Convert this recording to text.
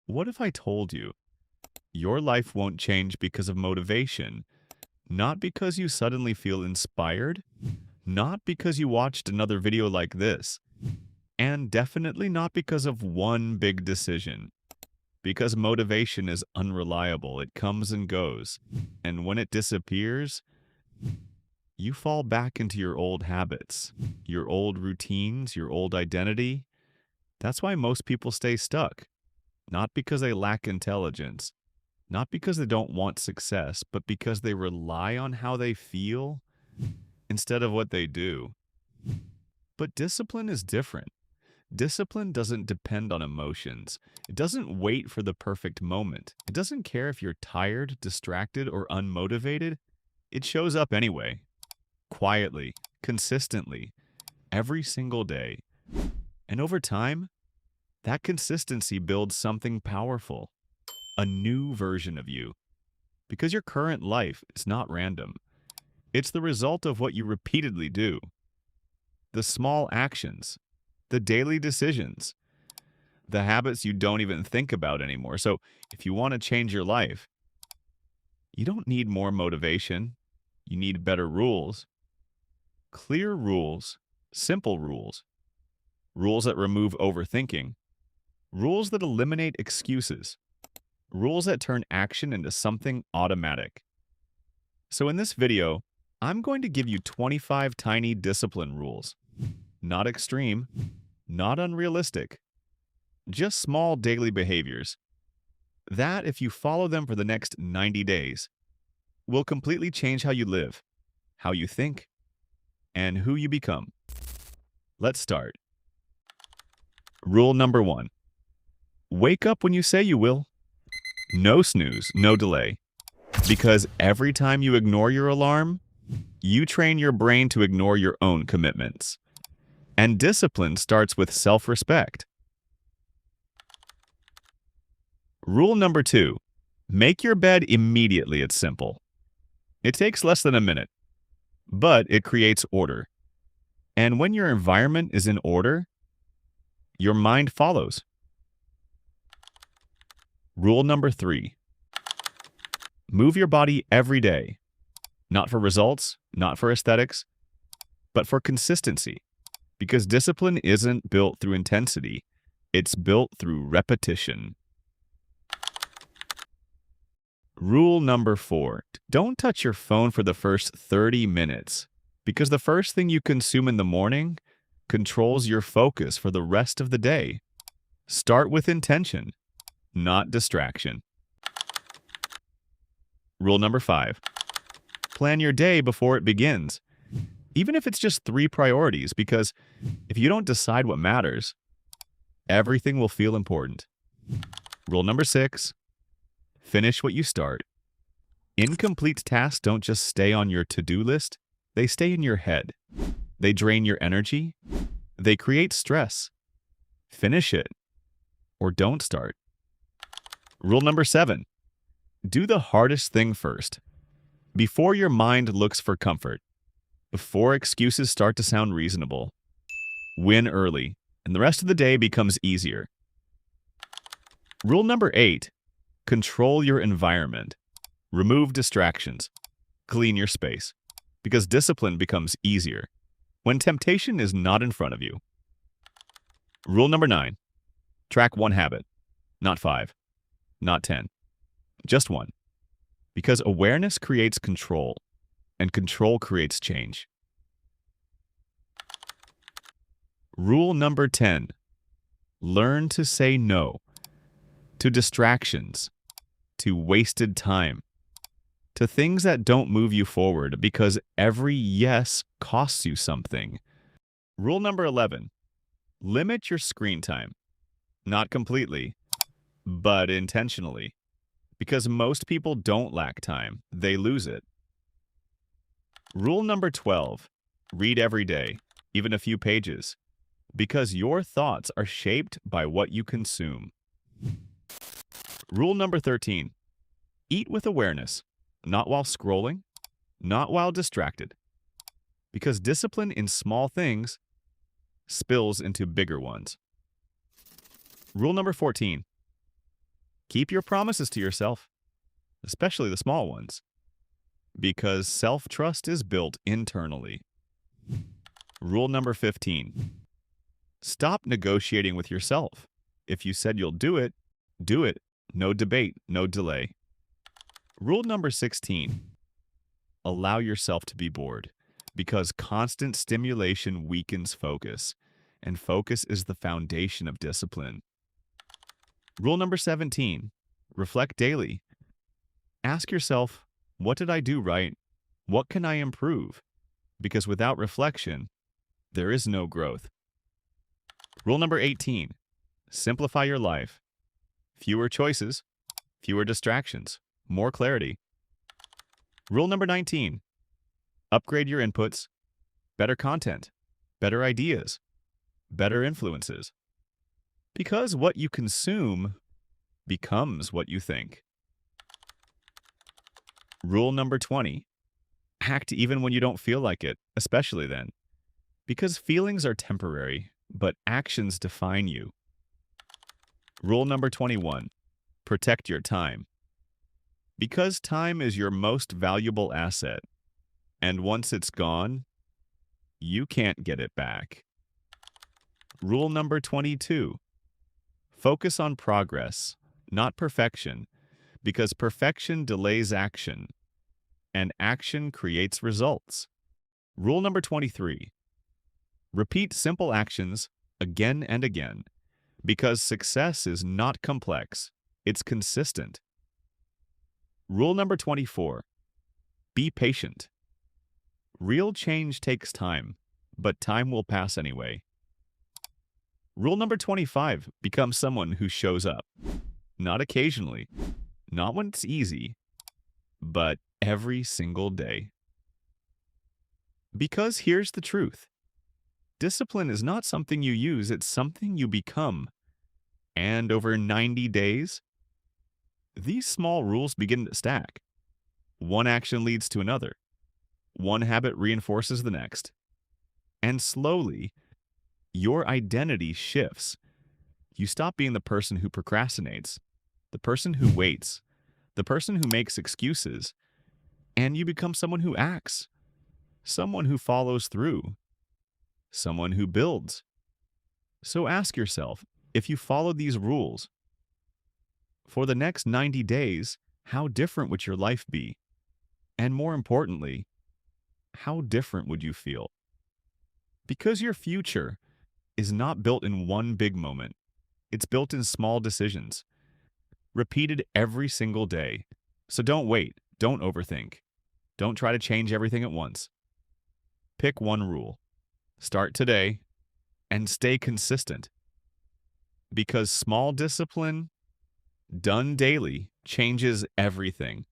What if I told you your life won't change because of motivation? Not because you suddenly feel inspired, not because you watched another video like this, and definitely not because of one big decision. Because motivation is unreliable, it comes and goes. And when it disappears, you fall back into your old habits, your old routines, your old identity. That's why most people stay stuck. Not because they lack intelligence, not because they don't want success, but because they rely on how they feel instead of what they do. But discipline is different. Discipline doesn't depend on emotions. It doesn't wait for the perfect moment. It doesn't care if you're tired, distracted, or unmotivated. It shows up anyway, quietly, consistently, every single day. And over time, that consistency builds something powerful, a new version of you. Because your current life is not random. It's the result of what you repeatedly do. The small actions, the daily decisions, the habits you don't even think about anymore. So if you want to change your life, you don't need more motivation. You need better rules, clear rules, simple rules, rules that remove overthinking, rules that eliminate excuses, rules that turn action into something automatic. So in this video, I'm going to give you 25 tiny discipline rules. Not extreme, not unrealistic, just small daily behaviors that, if you follow them for the next 90 days, will completely change how you live, how you think, and who you become. Let's start. Rule number 1. Wake up when you say you will. No snooze, no delay. Because every time you ignore your alarm, you train your brain to ignore your own commitments. And discipline starts with self-respect. Rule number 2. Make your bed immediately. It's simple. It takes less than a minute, but it creates order. And when your environment is in order, your mind follows. Rule number 3. Move your body every day. Not for results, not for aesthetics, but for consistency. Because discipline isn't built through intensity, it's built through repetition. Rule number 4. Don't touch your phone for the first 30 minutes. Because the first thing you consume in the morning controls your focus for the rest of the day. Start with intention, not distraction. Rule number 5. Plan your day before it begins. Even if it's just 3 priorities, because if you don't decide what matters, everything will feel important. Rule number 6. Finish what you start. Incomplete tasks don't just stay on your to-do list, they stay in your head. They drain your energy. They create stress. Finish it, or don't start. Rule number 7. Do the hardest thing first. Before your mind looks for comfort. Before excuses start to sound reasonable. Win early, and the rest of the day becomes easier. Rule number 8. Control your environment. Remove distractions. Clean your space. Because discipline becomes easier when temptation is not in front of you. Rule number 9. Track one habit. Not 5. Not 10. Just one. Because awareness creates control, and control creates change. Rule number 10. Learn to say no to distractions, to wasted time, to things that don't move you forward, because every yes costs you something. Rule number 11. Limit your screen time. Not completely, but intentionally. Because most people don't lack time, they lose it. Rule number 12. Read every day, even a few pages. Because your thoughts are shaped by what you consume. Rule number 13. Eat with awareness, not while scrolling, not while distracted. Because discipline in small things spills into bigger ones. Rule number 14. Keep your promises to yourself, especially the small ones, because self-trust is built internally. Rule number 15. Stop negotiating with yourself. If you said you'll do it, do it. No debate, no delay. Rule number 16. Allow yourself to be bored, because constant stimulation weakens focus, and focus is the foundation of discipline. Rule number 17. Reflect daily. Ask yourself, what did I do right? What can I improve? Because without reflection, there is no growth. Rule number 18. Simplify your life. Fewer choices, fewer distractions, more clarity. Rule number 19. Upgrade your inputs. Better content, better ideas, better influences. Because what you consume becomes what you think. Rule number 20. Act even when you don't feel like it, especially then. Because feelings are temporary, but actions define you. Rule number 21. Protect your time. Because time is your most valuable asset, and once it's gone, you can't get it back. Rule number 22. Focus on progress, not perfection, because perfection delays action, and action creates results. Rule number 23. Repeat simple actions again and again, because success is not complex, it's consistent. Rule number 24. Be patient. Real change takes time, but time will pass anyway. Rule number 25. Become someone who shows up. Not occasionally, not when it's easy, but every single day. Because here's the truth. Discipline is not something you use, it's something you become. And over 90 days, these small rules begin to stack. One action leads to another. One habit reinforces the next. And slowly, your identity shifts. You stop being the person who procrastinates, the person who waits, the person who makes excuses, and you become someone who acts, someone who follows through, someone who builds. So ask yourself, if you follow these rules, for the next 90 days, how different would your life be? And more importantly, how different would you feel? Because your future is not built in one big moment. It's built in small decisions, repeated every single day. So don't wait. Don't overthink. Don't try to change everything at once. Pick one rule. Start today and stay consistent. Because small discipline done daily changes everything.